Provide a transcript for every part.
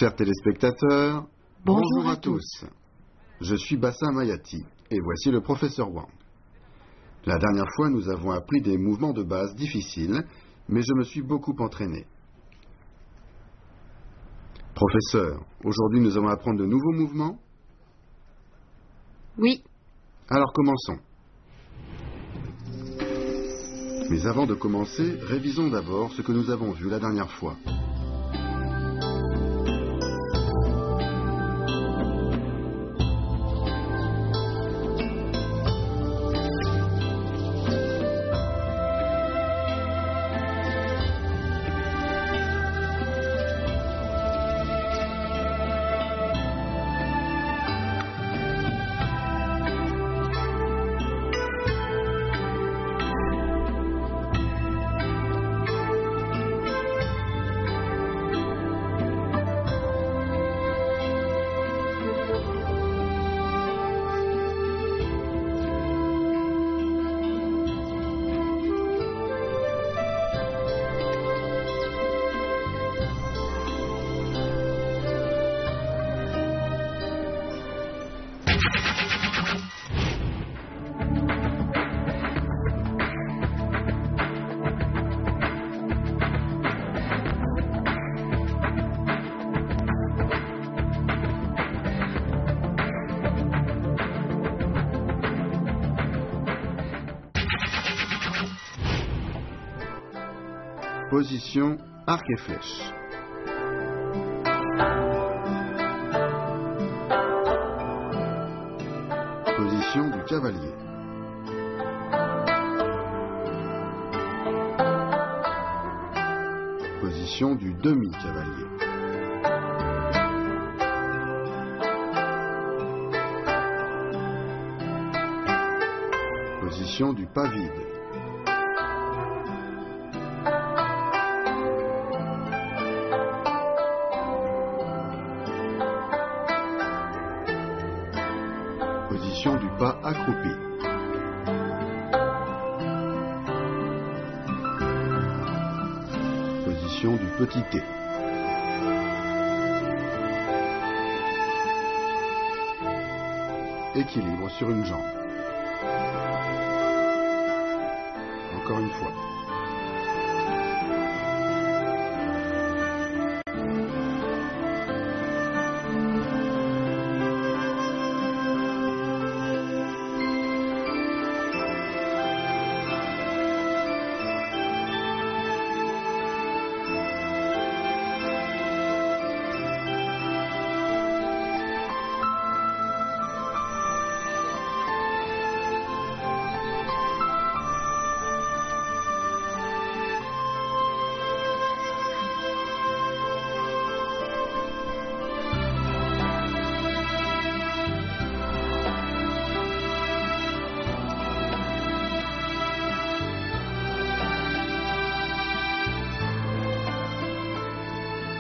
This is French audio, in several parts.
Chers téléspectateurs, bonjour à tous. Je suis Bassam Hayati et voici le professeur Wang. La dernière fois, nous avons appris des mouvements de base difficiles, mais je me suis beaucoup entraîné. Professeur, aujourd'hui nous allons apprendre de nouveaux mouvements? Oui. Alors commençons. Mais avant de commencer, révisons d'abord ce que nous avons vu la dernière fois. Position arc et flèche. Position du cavalier. Position du demi-cavalier. Position du pas vide. Position du pas accroupi. Position du petit T. Équilibre sur une jambe. Encore une fois.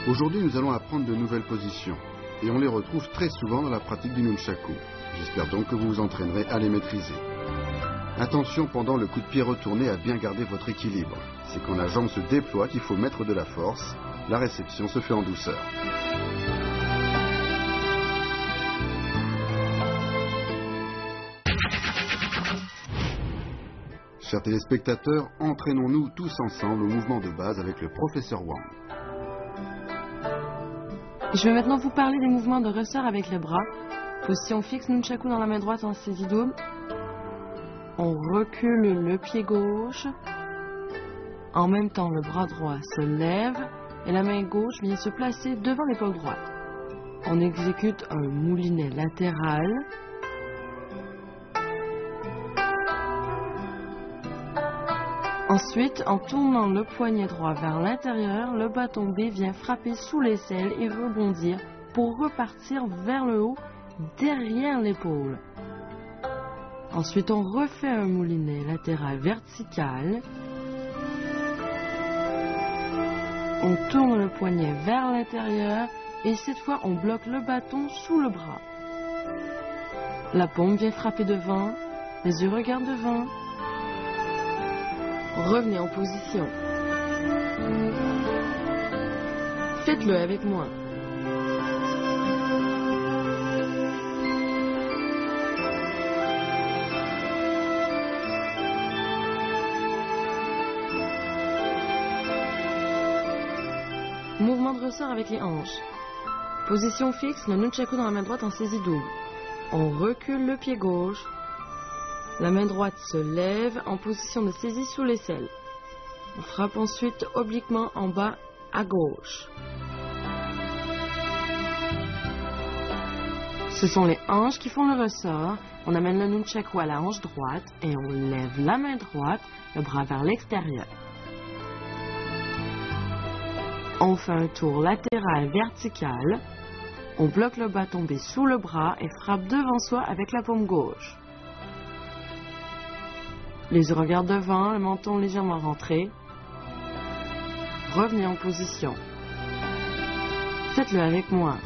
Aujourd'hui, nous allons apprendre de nouvelles positions et on les retrouve très souvent dans la pratique du nunchaku. J'espère donc que vous vous entraînerez à les maîtriser. Attention pendant le coup de pied retourné à bien garder votre équilibre. C'est quand la jambe se déploie qu'il faut mettre de la force. La réception se fait en douceur. Chers téléspectateurs, entraînons-nous tous ensemble au mouvement de base avec le professeur Wang. Je vais maintenant vous parler des mouvements de ressort avec le bras. Position fixe, nunchaku dans la main droite en saisie double. On recule le pied gauche. En même temps, le bras droit se lève et la main gauche vient se placer devant l'épaule droite. On exécute un moulinet latéral. Ensuite, en tournant le poignet droit vers l'intérieur, le bâton B vient frapper sous l'aisselle et rebondir pour repartir vers le haut derrière l'épaule. Ensuite, on refait un moulinet latéral vertical. On tourne le poignet vers l'intérieur et cette fois, on bloque le bâton sous le bras. La paume vient frapper devant, les yeux regardent devant. Revenez en position. Faites-le avec moi. Mouvement de ressort avec les hanches. Position fixe, le nunchaku dans la main droite en saisie double. On recule le pied gauche. La main droite se lève en position de saisie sous l'aisselle. On frappe ensuite obliquement en bas à gauche. Ce sont les hanches qui font le ressort. On amène le nunchaku à la hanche droite et on lève la main droite, le bras vers l'extérieur. On fait un tour latéral vertical. On bloque le bâton B sous le bras et frappe devant soi avec la paume gauche. Les yeux regardent devant, le menton légèrement rentré. Revenez en position. Faites-le avec moi.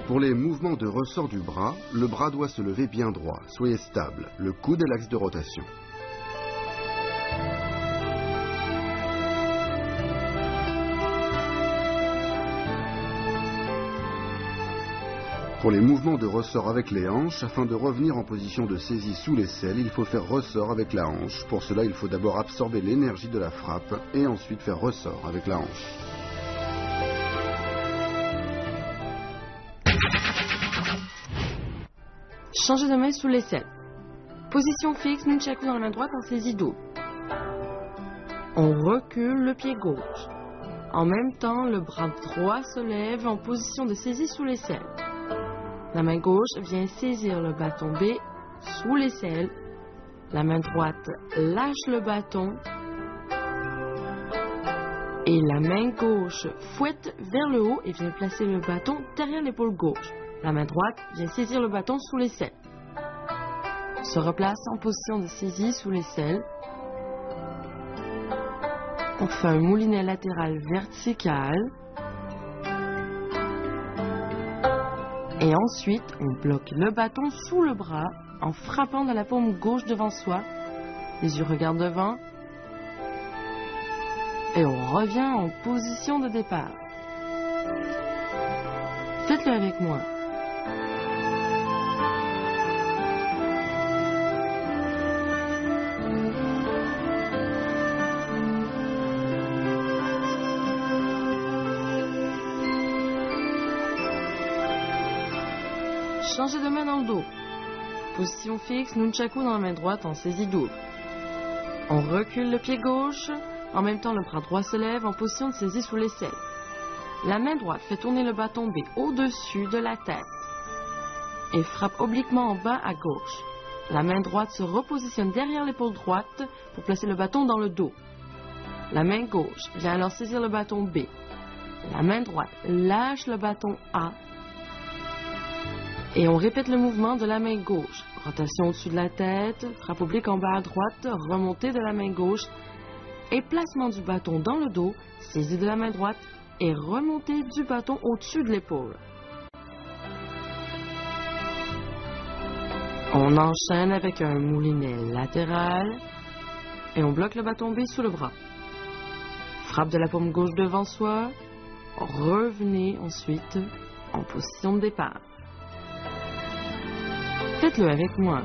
Pour les mouvements de ressort du bras, le bras doit se lever bien droit. Soyez stable. Le coude est l'axe de rotation. Pour les mouvements de ressort avec les hanches, afin de revenir en position de saisie sous l'aisselle, il faut faire ressort avec la hanche. Pour cela, il faut d'abord absorber l'énergie de la frappe et ensuite faire ressort avec la hanche. Changez de main sous l'aisselle. Position fixe, nunchaku dans la main droite en saisie double. On recule le pied gauche. En même temps, le bras droit se lève en position de saisie sous l'aisselle. La main gauche vient saisir le bâton B sous l'aisselle. La main droite lâche le bâton. Et la main gauche fouette vers le haut et vient placer le bâton derrière l'épaule gauche. La main droite vient saisir le bâton sous l'aisselle. On se replace en position de saisie sous l'aisselle. On fait un moulinet latéral vertical. Et ensuite, on bloque le bâton sous le bras en frappant de la paume gauche devant soi. Les yeux regardent devant. Et on revient en position de départ. Faites-le avec moi. Changez de main dans le dos. Position fixe, nunchaku dans la main droite en saisie double. On recule le pied gauche. En même temps, le bras droit se lève en position de saisie sous l'aisselle. La main droite fait tourner le bâton B au-dessus de la tête et frappe obliquement en bas à gauche. La main droite se repositionne derrière l'épaule droite pour placer le bâton dans le dos. La main gauche vient alors saisir le bâton B. La main droite lâche le bâton A. Et on répète le mouvement de la main gauche. Rotation au-dessus de la tête, frappe oblique en bas à droite, remontée de la main gauche et placement du bâton dans le dos, saisie de la main droite et remontée du bâton au-dessus de l'épaule. On enchaîne avec un moulinet latéral et on bloque le bâton B sous le bras. Frappe de la paume gauche devant soi. Revenez ensuite en position de départ. Faites-le avec moi.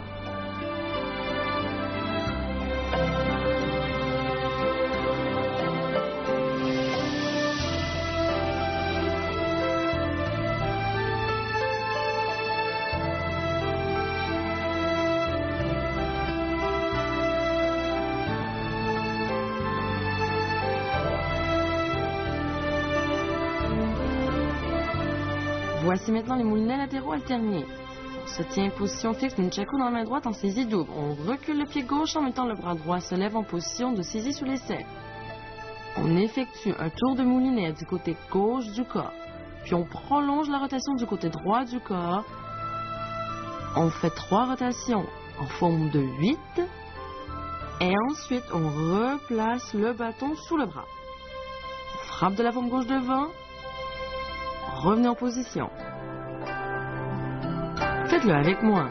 Voici maintenant les moulinets latéraux alternés. On se tient position fixe, nunchaku dans la main droite en saisie double. On recule le pied gauche en mettant le bras droit se lève en position de saisie sous l'aisselle. On effectue un tour de moulinet du côté gauche du corps. Puis on prolonge la rotation du côté droit du corps. On fait 3 rotations en forme de 8. Et ensuite, on replace le bâton sous le bras. On frappe de la paume gauche devant. Revenez en position. Faites-le avec moi.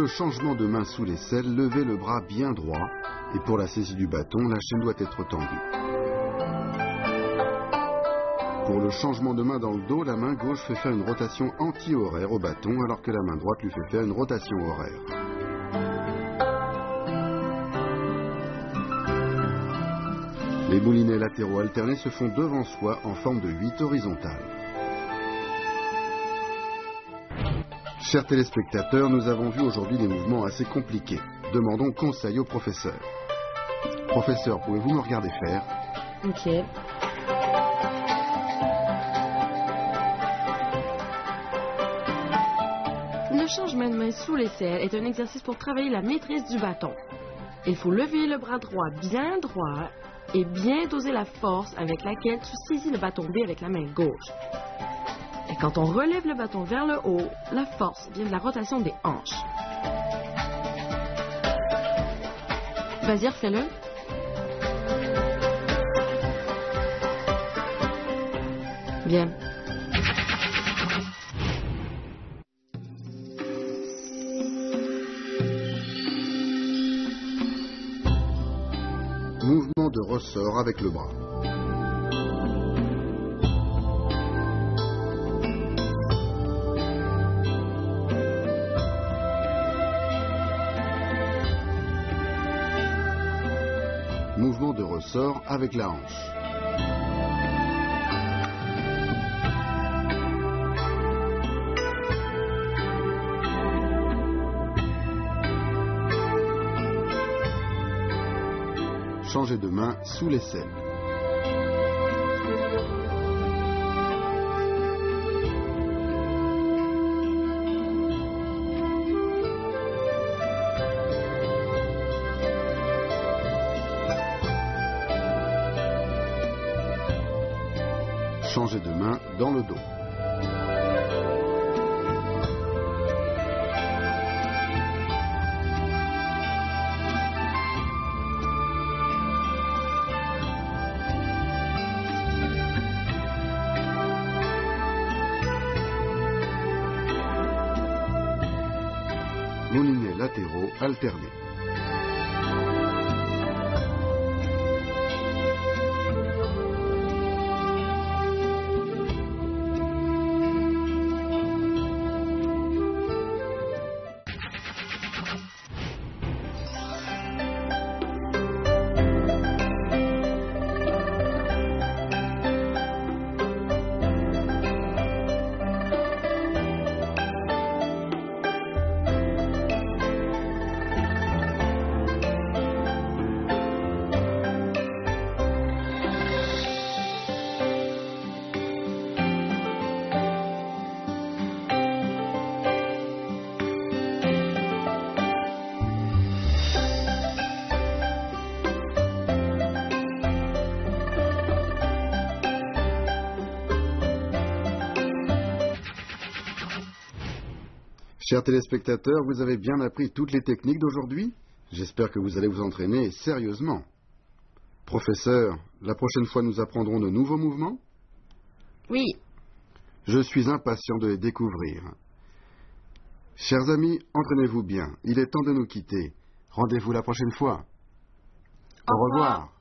le changement de main sous l'aisselle, levez le bras bien droit et pour la saisie du bâton, la chaîne doit être tendue. Pour le changement de main dans le dos, la main gauche fait faire une rotation anti-horaire au bâton alors que la main droite lui fait faire une rotation horaire. Les moulinets latéraux alternés se font devant soi en forme de 8 horizontales. Chers téléspectateurs, nous avons vu aujourd'hui des mouvements assez compliqués. Demandons conseil au professeur. Professeur, pouvez-vous me regarder faire? Ok. Le changement de main sous l'aisselle est un exercice pour travailler la maîtrise du bâton. Il faut lever le bras droit bien droit et bien doser la force avec laquelle tu saisis le bâton B avec la main gauche. Et quand on relève le bâton vers le haut, la force vient de la rotation des hanches. Vas-y, refais-le. Bien. Mouvement de ressort avec le bras. Mouvement de ressort avec la hanche. Changer de main sous l'aisselle. Changer de main dans le dos. Moulinets latéraux alternés. Chers téléspectateurs, vous avez bien appris toutes les techniques d'aujourd'hui? J'espère que vous allez vous entraîner sérieusement. Professeur, la prochaine fois nous apprendrons de nouveaux mouvements? Oui. Je suis impatient de les découvrir. Chers amis, entraînez-vous bien. Il est temps de nous quitter. Rendez-vous la prochaine fois. Au revoir.